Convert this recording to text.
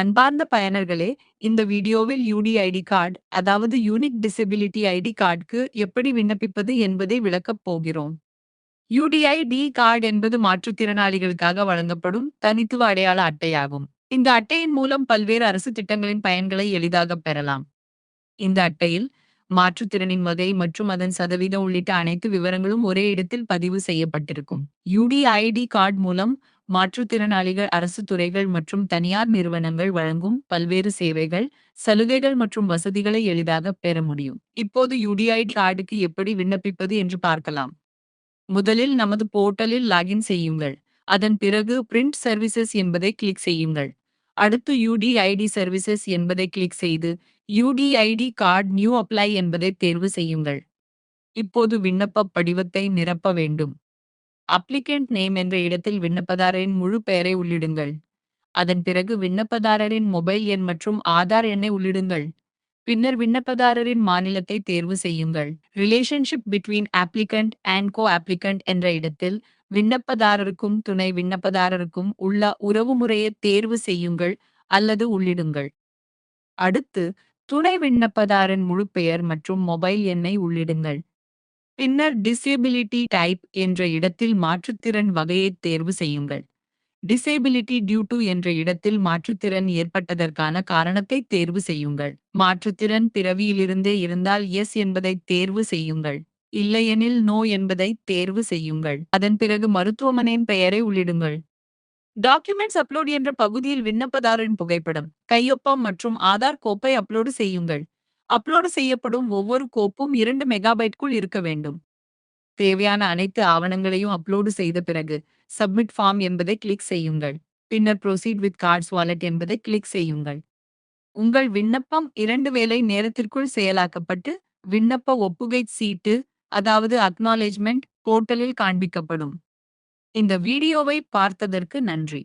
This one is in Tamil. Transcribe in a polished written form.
அன்பார்ந்த பயனர்களே, இந்த வீடியோவில் யுடிஐடி கார்டு, அதாவது யூனிக் டிசபிலிட்டி ஐடி கார்டுக்கு எப்படி விண்ணப்பிப்பது என்பதை விளக்கப் போகிறோம். யுடிஐடி கார்டு என்பது மாற்றுத்திறனாளிகளுக்காக வழங்கப்படும் தனித்துவ அடையாள அட்டையாகும். இந்த அட்டையின் மூலம் பல்வேறு அரசு திட்டங்களின் பயன்களை எளிதாக பெறலாம். இந்த அட்டையில் மாற்றுத்திறனின் வகை மற்றும் அதன் சதவீதம் உள்ளிட்ட அனைத்து விவரங்களும் ஒரே இடத்தில் பதிவு செய்யப்பட்டிருக்கும். யுடிஐடி கார்டு மூலம் மாற்றுத்திறனாளிகள் அரசு துறைகள் மற்றும் தனியார் நிறுவனங்கள் வழங்கும் பல்வேறு சேவைகள், சலுகைகள் மற்றும் வசதிகளை எளிதாக பெற முடியும். இப்போது யுடிஐடி கார்டுக்கு எப்படி விண்ணப்பிப்பது என்று பார்க்கலாம். முதலில் நமது போர்ட்டலில் லாகின் செய்யுங்கள். அதன் பிறகு பிரிண்ட் சர்வீசஸ் என்பதை கிளிக் செய்யுங்கள். அடுத்து யுடிஐடி சர்வீசஸ் என்பதை கிளிக் செய்து யுடிஐடி கார்டு நியூ அப்ளை என்பதை தேர்வு செய்யுங்கள். இப்போது விண்ணப்ப படிவத்தை நிரப்ப வேண்டும். அப்ளிகண்ட் நேம் என்ற இடத்தில் விண்ணப்பதாரரின் முழு பெயரை உள்ளிடுங்கள். அதன் பிறகு விண்ணப்பதாரரின் மொபைல் எண் மற்றும் ஆதார் எண்ணை உள்ளிடுங்கள். பின்னர் விண்ணப்பதாரரின் மாநிலத்தை தேர்வு செய்யுங்கள். Relationship between applicant and co applicant என்ற இடத்தில் விண்ணப்பதாரருக்கும் துணை விண்ணப்பதாரருக்கும் உள்ள உறவுமுறையை தேர்வு செய்யுங்கள் அல்லது உள்ளிடுங்கள். அடுத்து துணை விண்ணப்பதாரரின் முழு பெயர் மற்றும் மொபைல் எண்ணை உள்ளிடுங்கள். பின்னர் டிசேபிலிட்டி டைப் என்ற இடத்தில் மாற்றுத்திறன் வகையை தேர்வு செய்யுங்கள். டிசேபிலிட்டி டியூ டு என்ற இடத்தில் மாற்றுத்திறன் ஏற்பட்டதற்கான காரணத்தை தேர்வு செய்யுங்கள். மாற்றுத்திறன் பிறவியிலிருந்தே இருந்தால் எஸ் என்பதை தேர்வு செய்யுங்கள். இல்லையெனில் நோ என்பதை தேர்வு செய்யுங்கள். அதன் பிறகு மருத்துவமனையின் பெயரை உள்ளிடுங்கள். டாக்குமெண்ட்ஸ் அப்லோட் என்ற பகுதியில் விண்ணப்பதாரரின் புகைப்படம், கையொப்பம் மற்றும் ஆதார் கோப்பை அப்லோடு செய்யுங்கள். அப்லோடு செய்யப்படும் ஒவ்வொரு கோப்பும் 2 மெகாபைட்டுக்குள் இருக்க வேண்டும். தேவையான அனைத்து ஆவணங்களையும் அப்லோடு செய்த பிறகு சப்மிட் ஃபார்ம் என்பதை கிளிக் செய்யுங்கள். பின்னர் ப்ரோசீட் வித் கார்ட்ஸ் வாலெட் என்பதை கிளிக் செய்யுங்கள். உங்கள் விண்ணப்பம் 2 வேளை நேரத்திற்குள் செயலாக்கப்பட்டு விண்ணப்ப ஒப்புகை சீட்டு, அதாவது அக்னாலேஜ்மெண்ட் போர்ட்டலில் காண்பிக்கப்படும். இந்த வீடியோவை பார்த்ததற்கு நன்றி.